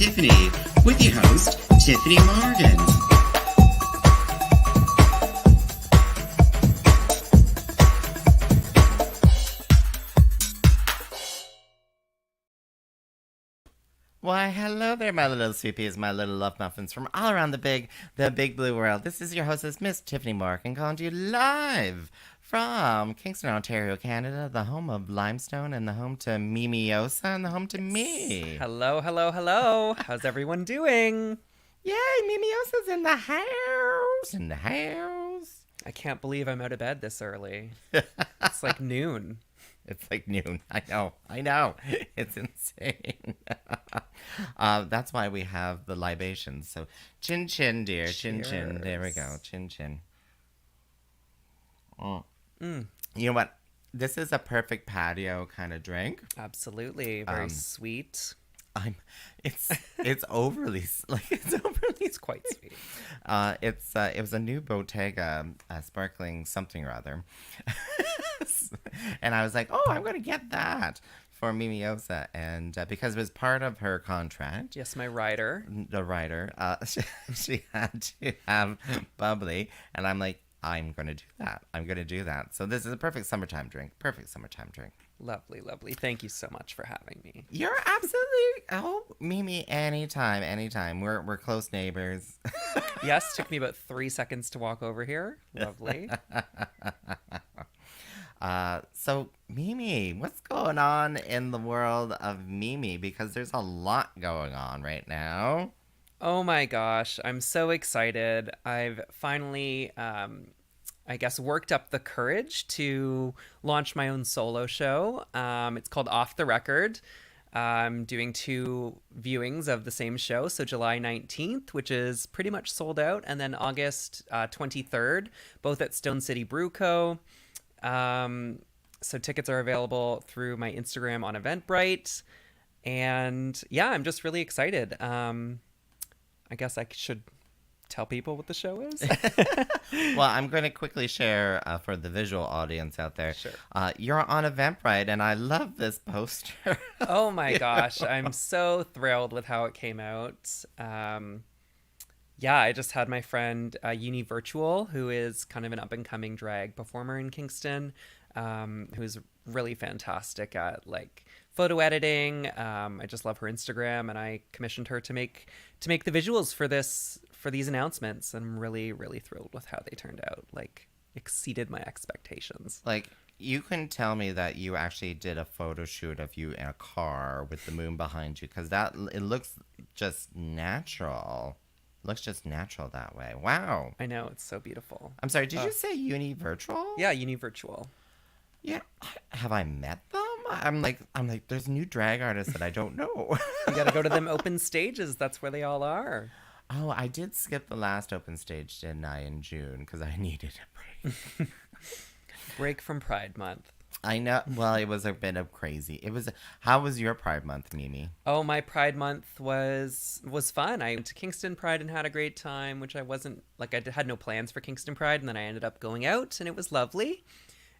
Tyffanie with your host, Tyffanie Morgan. Why, hello there, my little sweet peas, my little love muffins from all around the big blue world. This is your hostess, Miss Tyffanie Morgan, calling to you live from Kingston, Ontario, Canada, the home of limestone and the home to Mimi Osa and the home to me. Hello, hello, hello. How's everyone doing? Yay, Mimi Osa's in the house, in the house. I can't believe I'm out of bed this early. It's like noon. It's like noon. I know. It's insane. That's why we have the libations. So, chin chin, dear. Chin chin. There we go. Chin chin. Oh. You know what? This is a perfect patio kind of drink. Absolutely. Very sweet. It's overly It's quite sweet. It was a new Bottega sparkling something or other. And I was like, oh, I'm going to get that for Mimi Osa. And because it was part of her contract. Yes, my rider. The writer. She had to have bubbly. And I'm like, I'm going to do that. I'm going to do that. So this is a perfect summertime drink. Perfect summertime drink. Lovely, lovely. Thank you so much for having me. You're absolutely, Mimi, anytime. We're close neighbors. Yes, took me about 3 seconds to walk over here. Lovely. So Mimi, what's going on in the world of Mimi? Because there's a lot going on right now. Oh my gosh, I'm so excited. I've finally, I guess, worked up the courage to launch my own solo show. It's called Off the Record. I'm doing 2 viewings of the same show. So July 19th, which is pretty much sold out, and then August 23rd, both at Stone City Brew Co. So tickets are available through my Instagram on Eventbrite. And yeah, I'm just really excited. I guess I should tell people what the show is. Well, I'm going to quickly share for the visual audience out there. Sure. You're on Eventbrite, and I love this poster. Oh my gosh, I'm so thrilled with how it came out. Yeah, I just had my friend Uni Virtual, who is kind of an up-and-coming drag performer in Kingston, who's really fantastic at like photo editing. I just love her Instagram, and I commissioned her to make the visuals for these announcements. I'm really, really thrilled with how they turned out. Like, exceeded my expectations. Like, you can tell me that you actually did a photo shoot of you in a car with the moon behind you, because it looks just natural. Looks just natural that way. Wow. I know, it's so beautiful. I'm sorry, did you say Uni Virtual? Yeah, Uni Virtual. Yeah. Have I met them? I'm like, there's new drag artists that I don't know. You gotta go to them open stages. That's where they all are. Oh, I did skip the last open stage, didn't I, in June, because I needed a break. Break from Pride Month. I know. Well, it was a bit of crazy. How was your Pride Month, Mimi? Oh, my Pride Month was fun. I went to Kingston Pride and had a great time, which I wasn't, like, I had no plans for Kingston Pride, and then I ended up going out, and it was lovely.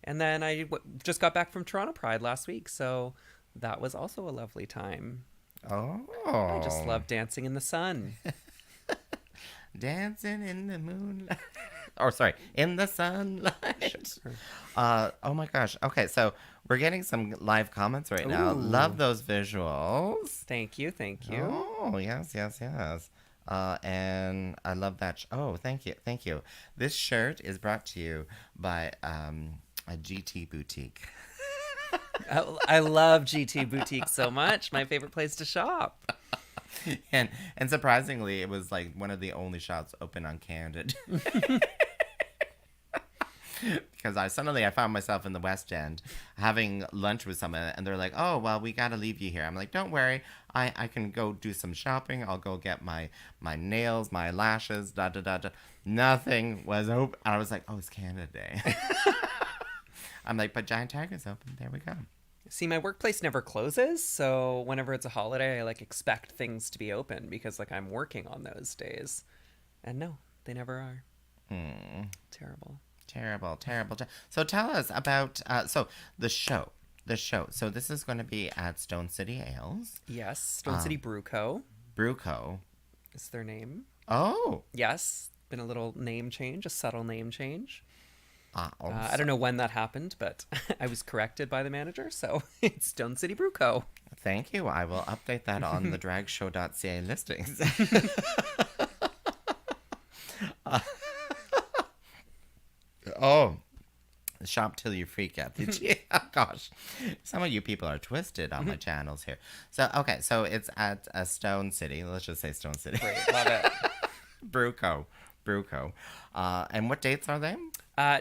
And then I just got back from Toronto Pride last week, so that was also a lovely time. Oh. I just love dancing in the sun. Dancing in the moonlight. Or sorry, in the sunlight. Sure. Oh my gosh. Okay, so we're getting some live comments right now. Ooh. Love those visuals. Thank you. Oh, yes. And I love that. Oh, thank you. This shirt is brought to you by a GT boutique. I love GT Boutique so much. My favorite place to shop. And surprisingly, it was like one of the only shops open on Candid. Because I found myself in the West End having lunch with someone, and they're like, oh, well, we got to leave you here. I'm like, don't worry. I can go do some shopping. I'll go get my nails, my lashes, Nothing was open. I was like, oh, it's Canada Day. I'm like, but Giant Tiger's open. There we go. See, my workplace never closes, so whenever it's a holiday, I like expect things to be open because like I'm working on those days. And no, they never are. Terrible. So tell us about the show. So this is going to be at Stone City Ales. Yes, Stone City Brew Co. Bruco. is their name. Oh. Yes, been a little name change, a subtle name change. Oh, I don't know when that happened, but I was corrected by the manager, so it's Stone City Brew Co. Thank you. I will update that on the dragshow.ca listings. Oh, shop till you freak out. Did you? Oh, gosh. Some of you people are twisted on my channels here. So, okay. So it's at Stone City. Let's just say Stone City. Great, love it. Bruco. And what dates are they?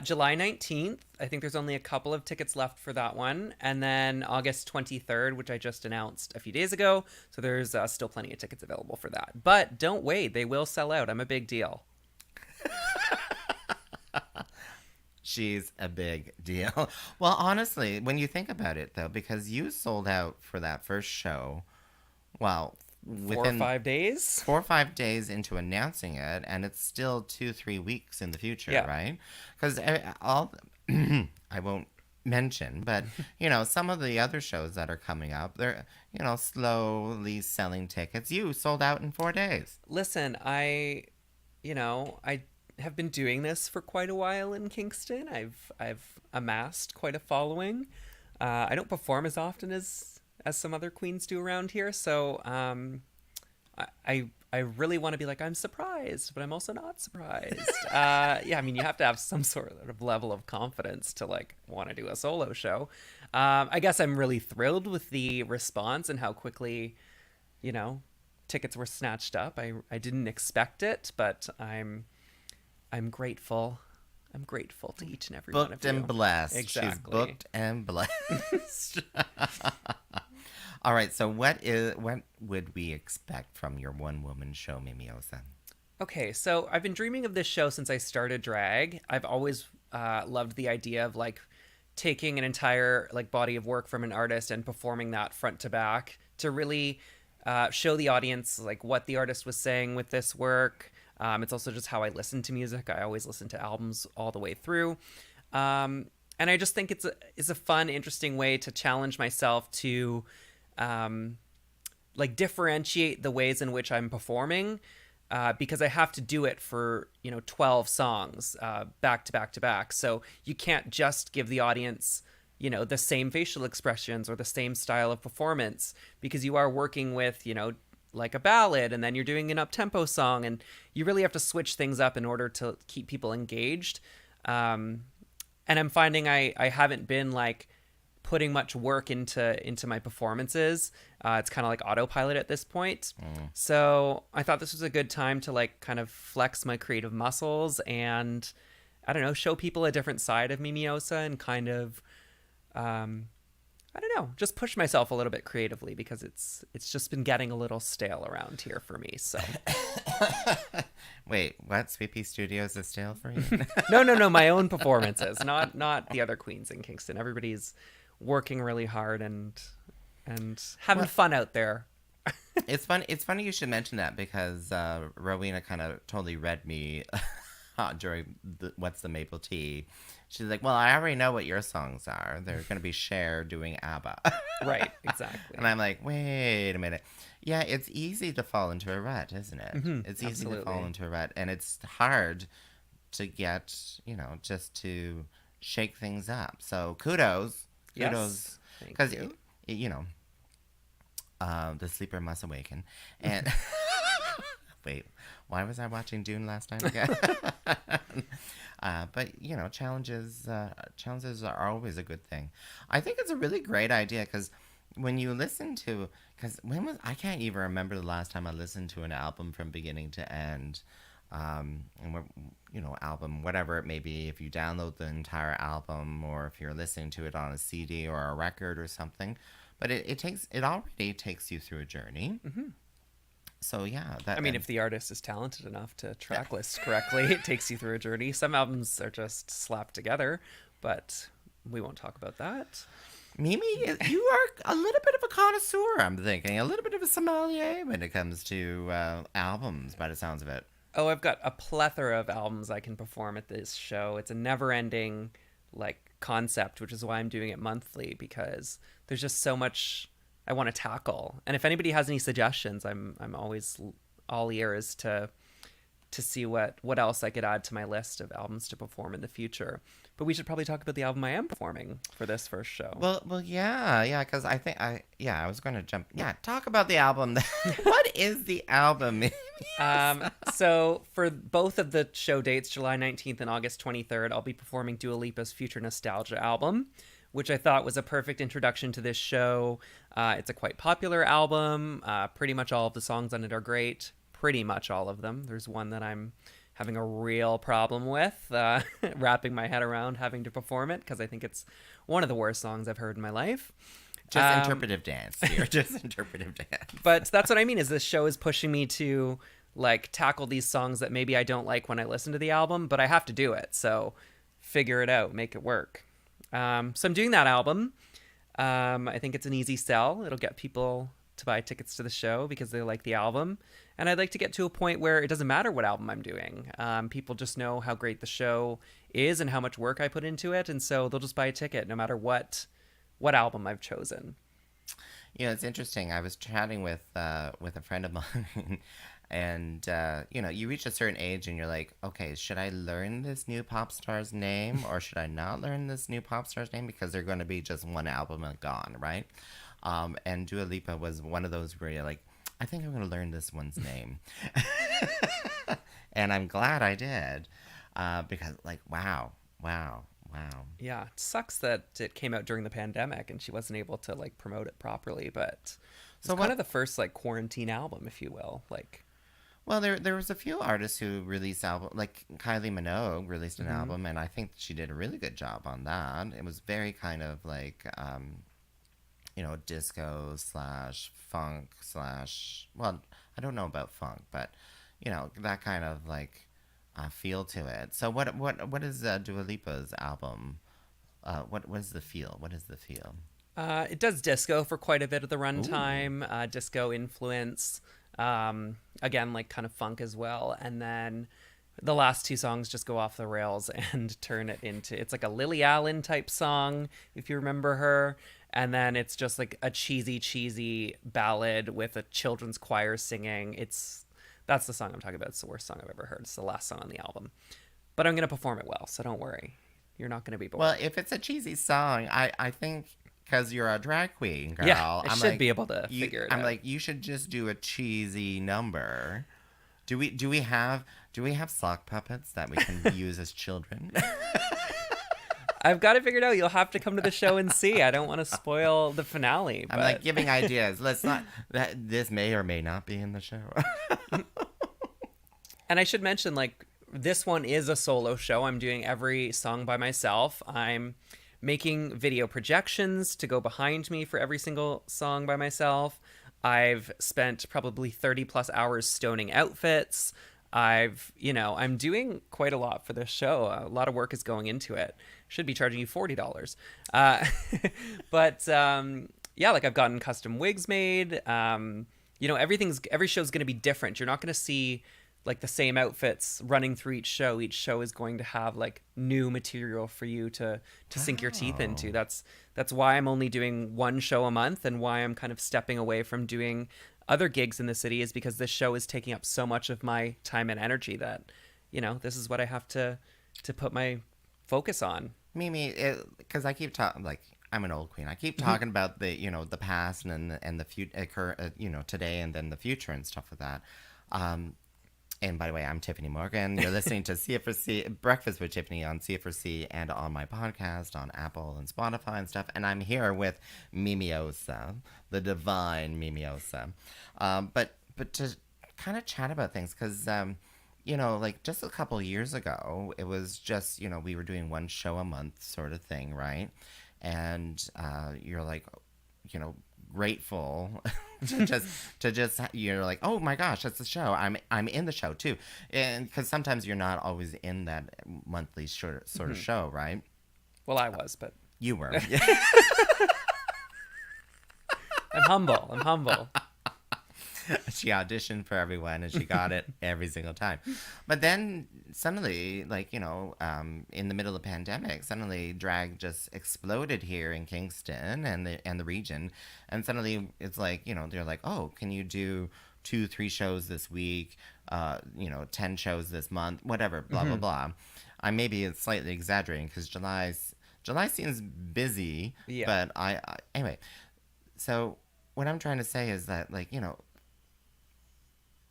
July 19th. I think there's only a couple of tickets left for that one. And then August 23rd, which I just announced a few days ago. So there's still plenty of tickets available for that. But don't wait. They will sell out. I'm a big deal. She's a big deal. Well, honestly, when you think about it, though, because you sold out for that first show, well, within 5 days. 4 or 5 days into announcing it, and it's still 2-3 weeks in the future, Yeah. right? Because all I won't mention, but some of the other shows that are coming up, they're slowly selling tickets. You sold out in 4 days. Listen, I have been doing this for quite a while in Kingston. I've amassed quite a following. I don't perform as often as some other queens do around here, so I really want to be like, I'm surprised, but I'm also not surprised. Yeah, I mean, you have to have some sort of level of confidence to like want to do a solo show. I guess I'm really thrilled with the response and how quickly, tickets were snatched up. I didn't expect it, but I'm grateful. I'm grateful to each and every one of you. Booked and blessed. Exactly. She's booked and blessed. All right. So what would we expect from your one-woman show, Mimi Osa? Okay, so I've been dreaming of this show since I started drag. I've always loved the idea of like taking an entire like body of work from an artist and performing that front to back to really show the audience like what the artist was saying with this work. It's also just how I listen to music. I always listen to albums all the way through. And I just think it's a fun, interesting way to challenge myself to like differentiate the ways in which I'm performing because I have to do it for, 12 songs back to back to back. So you can't just give the audience, the same facial expressions or the same style of performance because you are working with, like a ballad, and then you're doing an up-tempo song, and you really have to switch things up in order to keep people engaged. And I'm finding I haven't been like putting much work into my performances. It's kind of like autopilot at this point. So I thought this was a good time to like kind of flex my creative muscles and I don't know, show people a different side of Mimi Osa and kind of I don't know, just push myself a little bit creatively because it's just been getting a little stale around here for me. So Wait, what? Sweet Pea Studios is stale for you? no, my own performances, not the other queens in Kingston. Everybody's working really hard and having fun out there. It's funny you should mention that because Rowena kind of totally read me during What's the Maple Tea. She's like, well, I already know what your songs are. They're going to be Cher doing ABBA. Right, exactly. And I'm like, wait a minute. Yeah, it's easy to fall into a rut, isn't it? Mm-hmm, it's easy absolutely. to fall into a rut. And it's hard to get, just to shake things up. So kudos. Yes, Kudos. thank Because, you. the sleeper must awaken. And wait, why was I watching Dune last night again? But challenges are always a good thing. I think it's a really great idea because when you listen to, I can't even remember the last time I listened to an album from beginning to end. And album, whatever it may be, if you download the entire album or if you're listening to it on a CD or a record or something, but it already takes you through a journey. Mm-hmm. So yeah, if the artist is talented enough to track list correctly, it takes you through a journey. Some albums are just slapped together, but we won't talk about that. Mimi, you are a little bit of a connoisseur, I'm thinking. A little bit of a sommelier when it comes to albums, by the sounds of it. Oh, I've got a plethora of albums I can perform at this show. It's a never-ending, concept, which is why I'm doing it monthly, because there's just so much I want to tackle. And if anybody has any suggestions, I'm always all ears to see what else I could add to my list of albums to perform in the future. But we should probably talk about the album I am performing for this first show. Well, yeah, because I was going to jump. Yeah, talk about the album. What is the album? So for both of the show dates, July 19th and August 23rd, I'll be performing Dua Lipa's Future Nostalgia album, which I thought was a perfect introduction to this show. It's a quite popular album. Pretty much all of the songs on it are great. Pretty much all of them. There's one that I'm having a real problem with, wrapping my head around having to perform it, because I think it's one of the worst songs I've heard in my life. Just interpretive dance here. Just interpretive dance. But that's what I mean, is this show is pushing me to like tackle these songs that maybe I don't like when I listen to the album, but I have to do it. So figure it out, make it work. So I'm doing that album. I think it's an easy sell. It'll get people to buy tickets to the show because they like the album. And I'd like to get to a point where it doesn't matter what album I'm doing. People just know how great the show is and how much work I put into it. And so they'll just buy a ticket no matter what album I've chosen. You know, it's interesting. I was chatting with a friend of mine, and you reach a certain age and you're like, okay, should I learn this new pop star's name or should I not learn this new pop star's name, because they're going to be just one album and gone, right? And Dua Lipa was one of those where you're like, I think I'm going to learn this one's name. And I'm glad I did, because like, wow. Yeah, it sucks that it came out during the pandemic and she wasn't able to like promote it properly, but it's kind of the first like quarantine album, if you will. Like, well, there was a few artists who released album, like Kylie Minogue released an album, and I think she did a really good job on that. It was very kind of like disco / funk / well, I don't know about funk, but that kind of like feel to it. So what is Dua Lipa's album? What is the feel? What is the feel? It does disco for quite a bit of the runtime, disco influence, again, like kind of funk as well. And then the last two songs just go off the rails and turn it into, it's like a Lily Allen type song, if you remember her. And then it's just like a cheesy ballad with a children's choir singing. That's the song I'm talking about. It's the worst song I've ever heard. It's the last song on the album. But I'm going to perform it well, so don't worry. You're not going to be bored. Well, if it's a cheesy song, I think, because you're a drag queen, girl. Yeah, I should be able to figure it out. I'm like, you should just do a cheesy number. Do we have sock puppets that we can use as children? I've got it figured out. You'll have to come to the show and see. I don't want to spoil the finale. But... I'm like giving ideas. Let's not. This may or may not be in the show. And I should mention, like, this one is a solo show. I'm doing every song by myself. I'm making video projections to go behind me for every single song by myself. I've spent probably 30 plus hours stoning outfits. I'm doing quite a lot for this show. A lot of work is going into it. Should be charging you $40. But like I've gotten custom wigs made. Every show's going to be different. You're not going to see like the same outfits running through each show. Each show is going to have like new material for you to sink your teeth into. That's why I'm only doing one show a month, and why I'm kind of stepping away from doing other gigs in the city, is because this show is taking up so much of my time and energy that, this is what I have to put my focus on. Mimi, because I keep talking, like, I'm an old queen. I keep talking about the, the past and the future, today and then the future and stuff like that. And by the way, I'm Tyffanie Morgan. You're listening to CFRC Breakfast with Tyffanie on CFRC and on my podcast on Apple and Spotify and stuff. And I'm here with Mimi Osa, the divine Mimi Osa. But to kind of chat about things, because, like just a couple years ago, it was just, we were doing one show a month sort of thing, right? And you're like, grateful to just you're like, oh my gosh, that's the show. I'm in the show too, and because sometimes you're not always in that monthly sort of show, right? Well, I was, but you were. I'm humble. She auditioned for everyone and she got it every single time. But then suddenly, like, in the middle of the pandemic, suddenly drag just exploded here in Kingston and the region. And suddenly it's like, they're like, oh, can you do 2-3 shows this week, 10 shows this month, whatever, blah, blah, blah. I maybe it's slightly exaggerating because July seems busy, Yeah. but anyway. So what I'm trying to say is that, like,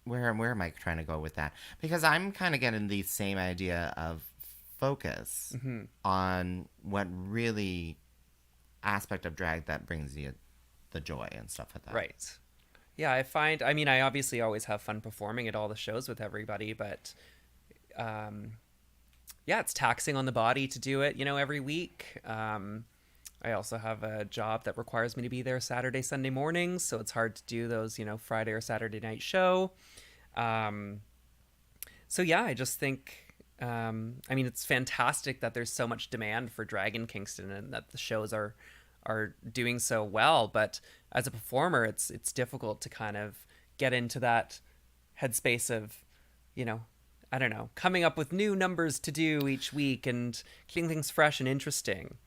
where am I trying to go with that? Because I'm kind of getting the same idea of focus on what really aspect of drag that brings you the joy and stuff like that. Right. Yeah, I mean, I obviously always have fun performing at all the shows with everybody, but yeah, it's taxing on the body to do it, every week. I also have a job that requires me to be there Saturday, Sunday mornings, so it's hard to do those, Friday or Saturday night show. So yeah, I just think, I mean, it's fantastic that there's so much demand for drag in Kingston and that the shows are doing so well. But as a performer, it's difficult to kind of get into that headspace of, I don't know, coming up with new numbers to do each week and keeping things fresh and interesting.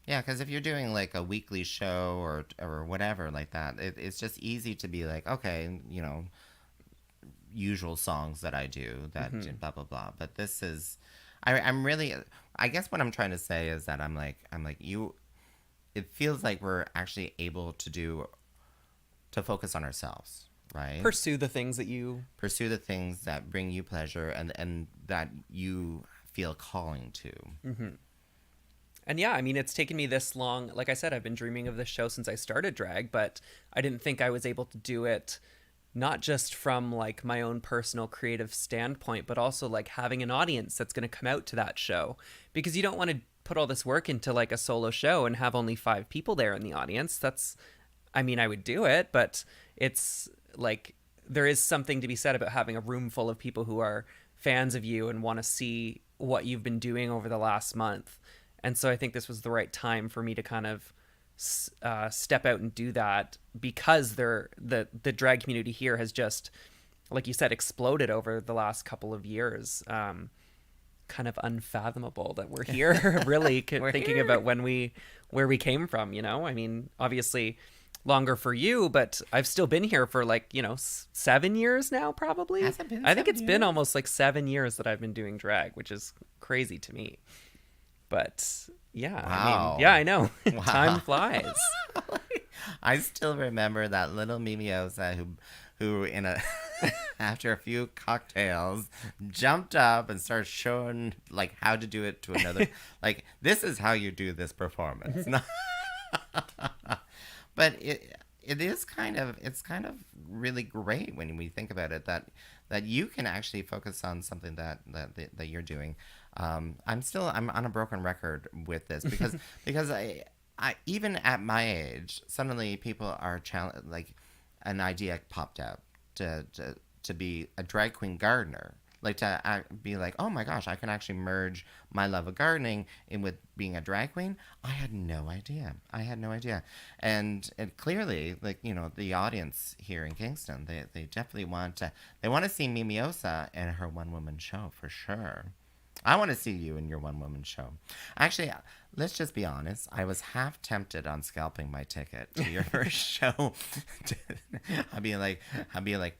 Yeah, because if you're doing like a weekly show or whatever like that, it's just easy to be like, okay, usual songs that I do, that blah blah blah. But this is, I'm really, I guess what I'm trying to say is that I'm like you. It feels like we're actually able to focus on ourselves, right? Pursue the things that bring you pleasure and that you feel calling to. And yeah, I mean, it's taken me this long. Like I said, I've been dreaming of this show since I started drag, but I didn't think I was able to do it not just from like my own personal creative standpoint, but also like having an audience that's going to come out to that show, because you don't want to put all this work into like a solo show and have only 5 people there in the audience. I mean, I would do it, but it's like there is something to be said about having a room full of people who are fans of you and want to see what you've been doing over the last month. And so I think this was the right time for me to kind of step out and do that, because the drag community here has just, like you said, exploded over the last couple of years. Kind of unfathomable that we're here, really thinking here. about where we came from, I mean, obviously longer for you, but I've still been here for 7 years now, probably. Has it been I think 7 it's been years? almost 7 years that I've been doing drag, which is crazy to me. But yeah, Wow. I mean, yeah, I know. Wow. Time flies. I still remember that little Mimi Osa who in a after a few cocktails jumped up and started showing like how to do it to another. Like, this is how you do this performance. But it's kind of really great when we think about it, that you can actually focus on something that you're doing. I'm on a broken record with this because I even at my age, suddenly people are like an idea popped out to be a drag queen gardener. Like to be like, oh my gosh, I can actually merge my love of gardening in with being a drag queen. I had no idea. And clearly, like, the audience here in Kingston, they definitely want to see Mimi Osa and her one-woman show for sure. I want to see you in your one-woman show. Actually, let's just be honest. I was half tempted on scalping my ticket to your first show. I'd be like, $100.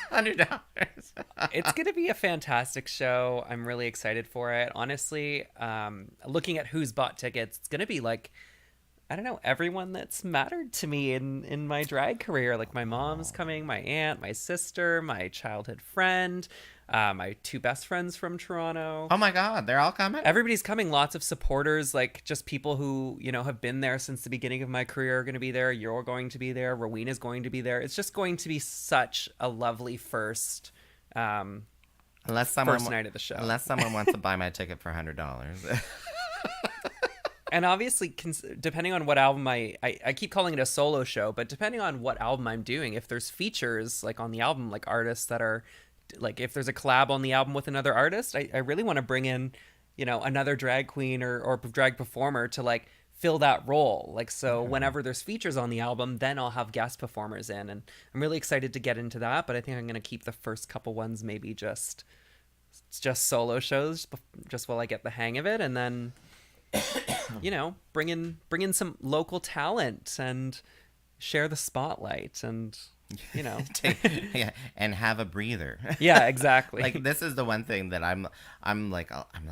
$100. It's going to be a fantastic show. I'm really excited for it. Honestly, looking at who's bought tickets, it's going to be like, I don't know, everyone that's mattered to me in my drag career. Like, my mom's coming, my aunt, my sister, my childhood friend, my 2 best friends from Toronto. Oh my God, they're all coming? Everybody's coming. Lots of supporters, like just people who, have been there since the beginning of my career are going to be there. You're going to be there. Rowena's going to be there. It's just going to be such a lovely first night of the show. Unless someone wants to buy my ticket for $100. And obviously, depending on what album I keep calling it a solo show, but depending on what album I'm doing, if there's features like on the album, like artists that are like, if there's a collab on the album with another artist, I really want to bring in, another drag queen or drag performer to like fill that role. Like, so whenever there's features on the album, then I'll have guest performers in, and I'm really excited to get into that. But I think I'm gonna keep the first couple ones maybe just solo shows, just while I get the hang of it, and then bring in some local talent and share the spotlight, and Yeah, and have a breather. yeah, exactly. Like, this is the one thing that I'm like,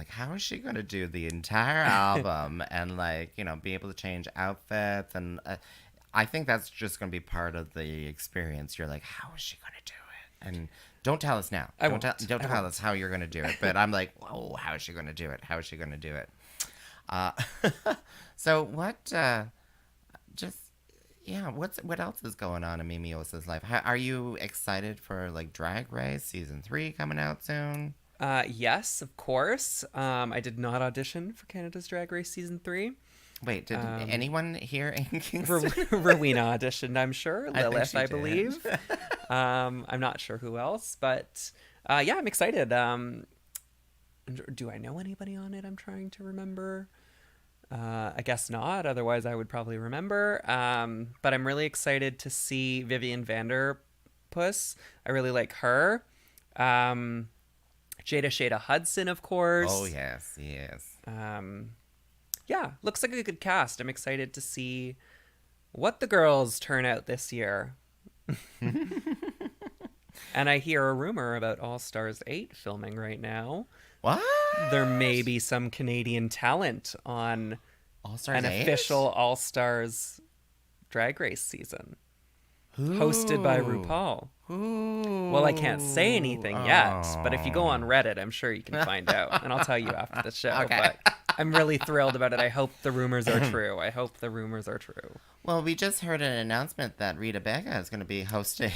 how is she gonna do the entire album and like, be able to change outfits, and I think that's just gonna be part of the experience. You're like, how is she gonna do it? And don't tell us now. Don't tell us how you're gonna do it. But I'm like, whoa, how is she gonna do it? How is she gonna do it? So what? Just. Yeah, what else is going on in Mimi Osa's life? Are you excited for like Drag Race season 3 coming out soon? Yes, of course. I did not audition for Canada's Drag Race season 3. Wait, did anyone here in Kingston? Rowena auditioned, I'm sure. Lilith, I did. believe. I'm not sure who else, but yeah, I'm excited. Do I know anybody on it? I'm trying to remember. I guess not. Otherwise, I would probably remember. But I'm really excited to see Vivian Vanderpuss. I really like her. Jada Shada Hudson, of course. Oh, yes. Yeah, looks like a good cast. I'm excited to see what the girls turn out this year. And I hear a rumor about All Stars 8 filming right now. What? There may be some Canadian talent on All-Stars an 8? official All-Stars Drag Race season. Hosted by RuPaul. Ooh. Well, I can't say anything yet, but if you go on Reddit, I'm sure you can find out. And I'll tell you after the show. Okay. But I'm really thrilled about it. I hope the rumors are true. Well, we just heard an announcement that Rita Bega is going to be hosting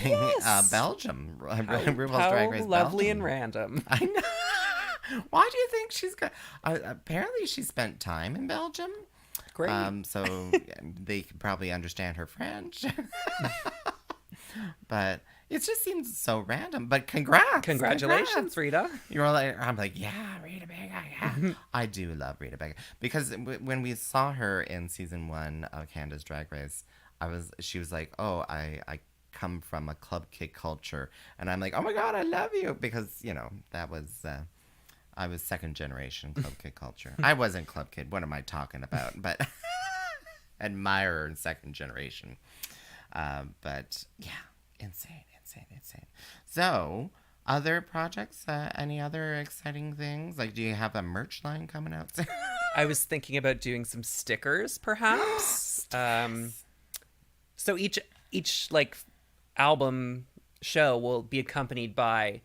Belgium. RuPaul's Drag Race lovely Belgium. and random. I know. Why do you think she's got? Apparently, she spent time in Belgium. Great. So they could probably understand her French. But it just seems so random. But Congratulations, Rita. You're like, I'm like, yeah, Rita Bega, yeah. I do love Rita Bega because when we saw her in season 1 of Canada's Drag Race, she was like, oh, I come from a club kid culture, and I'm like, oh my god, I love you, because that was. I was second generation club kid culture. I wasn't club kid. What am I talking about? But admirer and second generation. But yeah, insane. So, other projects? Any other exciting things? Like, do you have a merch line coming out soon? I was thinking about doing some stickers, perhaps. So each like album show will be accompanied by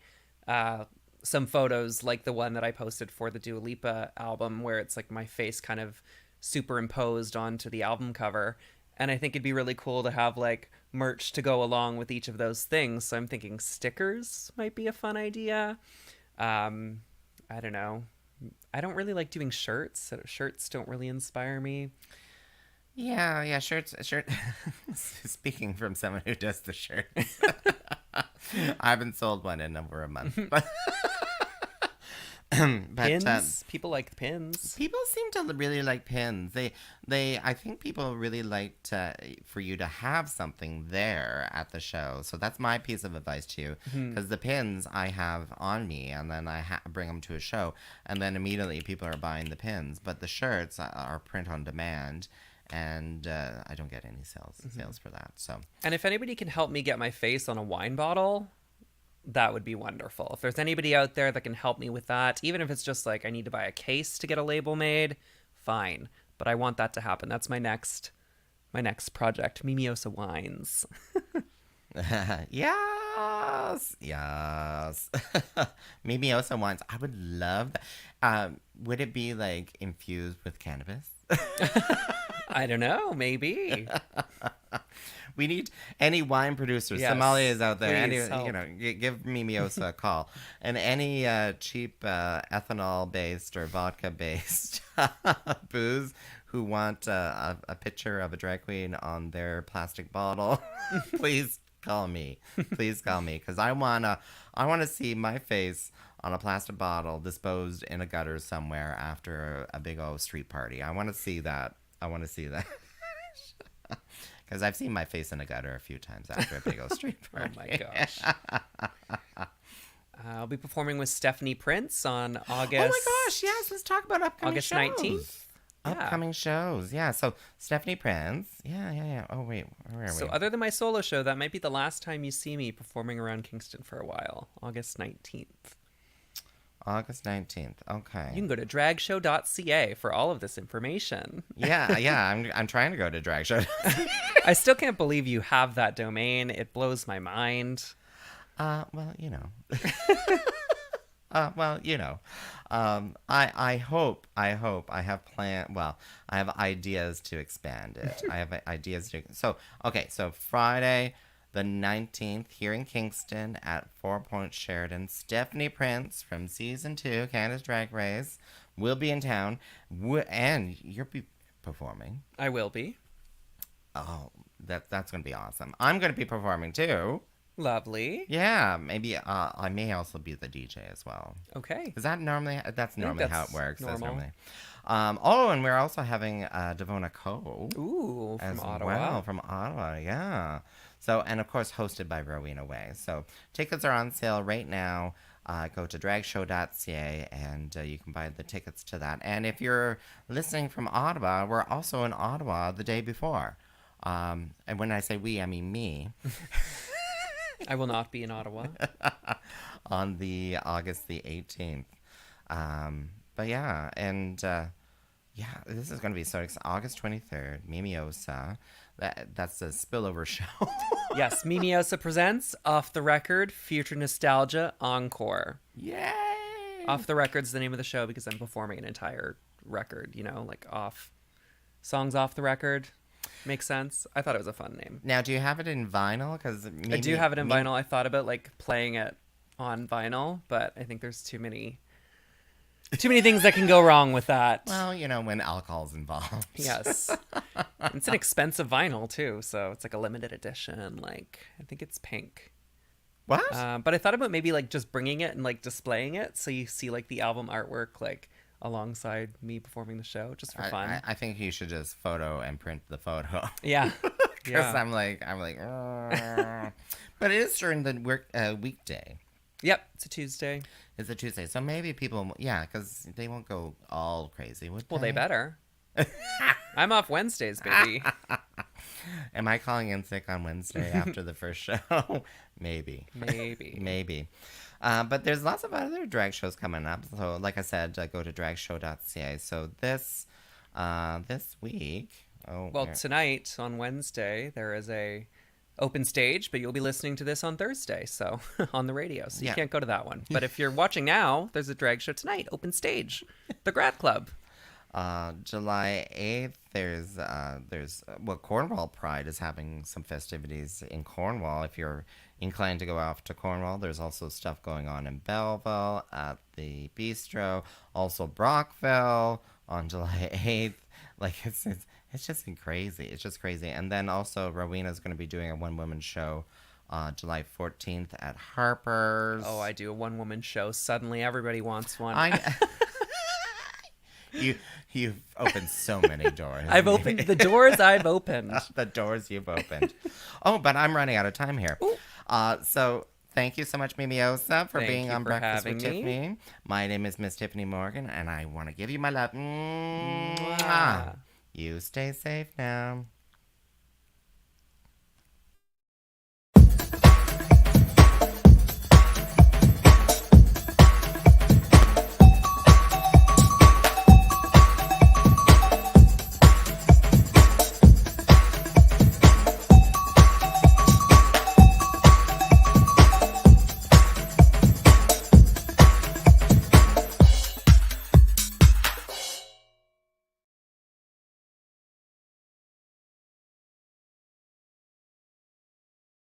some photos, like the one that I posted for the Dua Lipa album, where it's like my face kind of superimposed onto the album cover. And I think it'd be really cool to have like merch to go along with each of those things. So I'm thinking stickers might be a fun idea. I don't know. I don't really like doing shirts. Shirts don't really inspire me. Yeah, shirts. Speaking from someone who does the shirts. I haven't sold one in over a month. But pins. People like pins. People seem to really like pins. I think people really like for you to have something there at the show. So that's my piece of advice to you, because the pins I have on me, and then I bring them to a show, and then immediately people are buying the pins. But the shirts are print on demand. And I don't get any sales for that. So, and if anybody can help me get my face on a wine bottle, that would be wonderful. If there's anybody out there that can help me with that, even if it's just like I need to buy a case to get a label made, fine. But I want that to happen. That's my next project, Mimi Osa Wines. Yes. Mimi Osa Wines. I would love that. Would it be like infused with cannabis? I don't know, maybe. We need any wine producers, yes, sommeliers out there. Please, give Mimi Osa a call. And any cheap ethanol-based or vodka-based booze who want a picture of a drag queen on their plastic bottle, please call me. Please call me, because I wanna see my face on a plastic bottle disposed in a gutter somewhere after a big old street party. I want to see that I want to see that. Because I've seen my face in a gutter a few times after a big old street party. Oh my gosh. I'll be performing with Stephanie Prince on August. Oh my gosh, yes. Let's talk about upcoming August shows. 19th. Yeah. Upcoming shows. Yeah. So Stephanie Prince. Yeah. Oh, wait. Where are we? So other than my solo show, that might be the last time you see me performing around Kingston for a while. August 19th. August 19th. Okay. You can go to dragshow.ca for all of this information. Yeah. I'm trying to go to drag show. I still can't believe you have that domain. It blows my mind. Well, you know. I hope I have I have ideas to expand it. I have ideas to, so Friday the 19th here in Kingston at 4 Point Sheridan, Stephanie Prince from season 2 Canada's Drag Race will be in town, and you'll be performing. I will be. Oh, that's gonna be awesome. I'm gonna be performing too. Lovely. Yeah, maybe I may also be the DJ as well. Okay. Is that normally? That's normally how it works. Normal. That's normally. And we're also having Devona Coe. Ooh, from as Ottawa. Well, from Ottawa, yeah. So, and of course, hosted by Rowena Way. So, tickets are on sale right now. Go to dragshow.ca and you can buy the tickets to that. And if you're listening from Ottawa, we're also in Ottawa the day before. And when I say we, I mean me. I will not be in Ottawa. On the August the 18th. But yeah, and this is going to be so exciting. August 23rd, Mimi Osa. That's the spillover show. Yes, Mimi Osa presents Off the Record, Future Nostalgia Encore. Yay! Off the Record's the name of the show because I'm performing an entire record, like songs off the record. Makes sense. I thought it was a fun name. Now, do you have it in vinyl? I do have it in vinyl. I thought about playing it on vinyl, but I think there's too many things that can go wrong with that. Well, when alcohol's involved. Yes. It's an expensive vinyl too, so it's like a limited edition. I think it's pink. What? But I thought about maybe just bringing it and displaying it, so you see the album artwork alongside me performing the show, just for fun. I think you should just photo and print the photo. Yeah. Because I'm like, but it is during the weekday. Yep, it's a Tuesday. It's a Tuesday, so maybe people, because they won't go all crazy, would they? Well, they better. I'm off Wednesdays, baby. Am I calling in sick on Wednesday after the first show? Maybe. But there's lots of other drag shows coming up. So, like I said, go to dragshow.ca. So this week. Tonight on Wednesday there is a open stage, but you'll be listening to this on Thursday, so on the radio. So you can't go to that one. But if you're watching now, there's a drag show tonight, open stage, the Grad Club. July 8th, there's Cornwall Pride is having some festivities in Cornwall. If you're inclined to go off to Cornwall, there's also stuff going on in Belleville at the Bistro, also Brockville on July 8th. It's just crazy. It's just crazy. And then also Rowena's going to be doing a one-woman show July 14th at Harper's. Oh, I do a one-woman show. Suddenly everybody wants one. You've opened so many doors. I've opened the doors I've opened. The doors you've opened. Oh, but I'm running out of time here. So thank you so much, Mimi Osa, for being on Breakfast with Tiffany. My name is Miss Tiffany Morgan, and I want to give you my love. Mwah. You stay safe now.